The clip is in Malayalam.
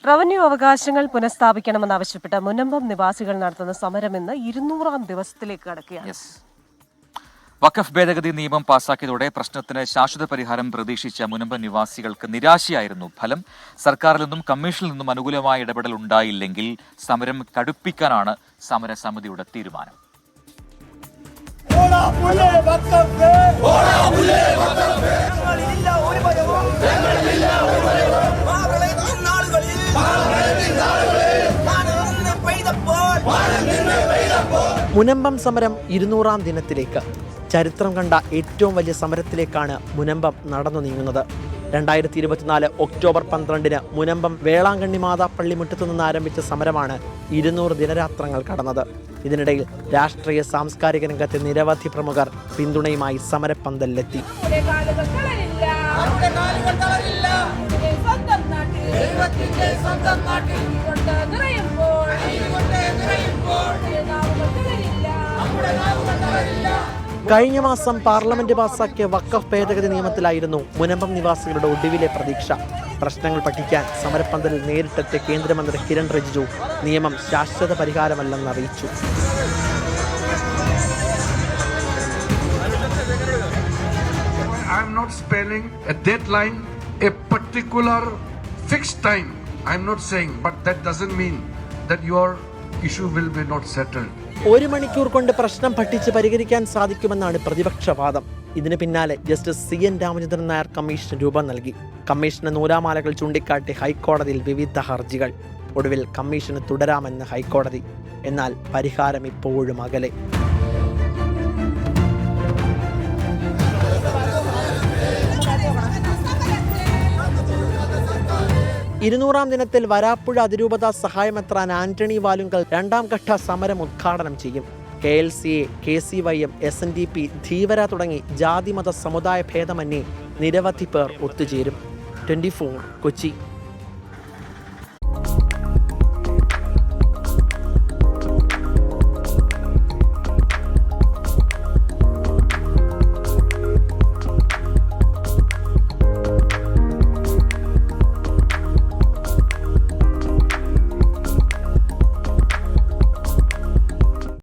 റവന്യൂ അവകാശങ്ങൾ പുനഃസ്ഥാപിക്കണമെന്നാവശ്യപ്പെട്ട് മുനമ്പം നിവാസികൾ നടത്തുന്ന സമരം ഇന്ന് 200ാം ദിവസത്തിലേക്ക് കടക്കുകയാണ്. വഖഫ് ഭേദഗതി നിയമം പാസാക്കിയതോടെ പ്രശ്നത്തിന് ശാശ്വത പരിഹാരം പ്രതീക്ഷിച്ച മുനമ്പം നിവാസികൾക്ക് നിരാശയായിരുന്നു ഫലം. സർക്കാരിൽ നിന്നും കമ്മീഷനിൽ നിന്നും അനുകൂലമായ ഇടപെടൽ ഉണ്ടായില്ലെങ്കിൽ സമരം കടുപ്പിക്കാനാണ് സമരസമിതിയുടെ തീരുമാനം. മുനമ്പം സമരം 200ാം ദിനത്തിലേക്ക്. ചരിത്രം കണ്ട ഏറ്റവും വലിയ സമരത്തിലേക്കാണ് മുനമ്പം നടന്നു നീങ്ങുന്നത്. 2024 ഒക്ടോബർ 12 മുനമ്പം വേളാങ്കണ്ണി മാതാ പള്ളിമുറ്റത്തു നിന്ന് ആരംഭിച്ച സമരമാണ് 200 ദിനരാത്രങ്ങൾ കടന്നത്. ഇതിനിടയിൽ രാഷ്ട്രീയ സാംസ്കാരിക രംഗത്തെ നിരവധി പ്രമുഖർ പിന്തുണയുമായി സമരപ്പന്തലിലെത്തി. കഴിഞ്ഞ മാസം പാർലമെന്റ് പാസാക്കിയ വഖഫ് ഭേദഗതി നിയമത്തിലായിരുന്നു മുനമ്പം നിവാസികളുടെ ഒടുവിലെ പ്രതീക്ഷ. പ്രശ്നങ്ങൾ പഠിക്കാൻ സമരപ്പന്തലിൽ നേരിട്ടെത്തിയ കേന്ദ്രമന്ത്രി കിരൺ റിജിജു നിയമം ശാശ്വത പരിഹാരമല്ലെന്ന് അറിയിച്ചു. I am not spelling a deadline, a particular fixed time. I am not saying, but that doesn't mean that your issue will be not settled. 1 മണിക്കൂർ കൊണ്ട് പ്രശ്നം പഠിച്ച് പരിഹരിക്കാൻ സാധിക്കുമെന്നാണ് പ്രതിപക്ഷവാദം. ഇതിന് പിന്നാലെ justice CN Ramachandran Nair commission രൂപം നൽകി. കമ്മീഷന് നൂലാമാലകൾ ചൂണ്ടിക്കാട്ടി ഹൈക്കോടതിയിൽ വിവിധ ഹർജികൾ. ഒടുവിൽ കമ്മീഷന് തുടരാമെന്ന് ഹൈക്കോടതി. എന്നാൽ പരിഹാരം ഇപ്പോഴും അകലെ. ഇരുന്നൂറാം ദിനത്തിൽ വരാപ്പുഴ അതിരൂപത സഹായമെത്രാൻ ആന്റണി വാലുങ്കൽ 2ാം ഘട്ട സമരം ഉദ്ഘാടനം ചെയ്യും. KLCA, KCYM, SNDP, ധീവര തുടങ്ങി ജാതിമത സമുദായ ഭേദമന്യേ നിരവധി പേർ ഒത്തുചേരും. 24 കൊച്ചി.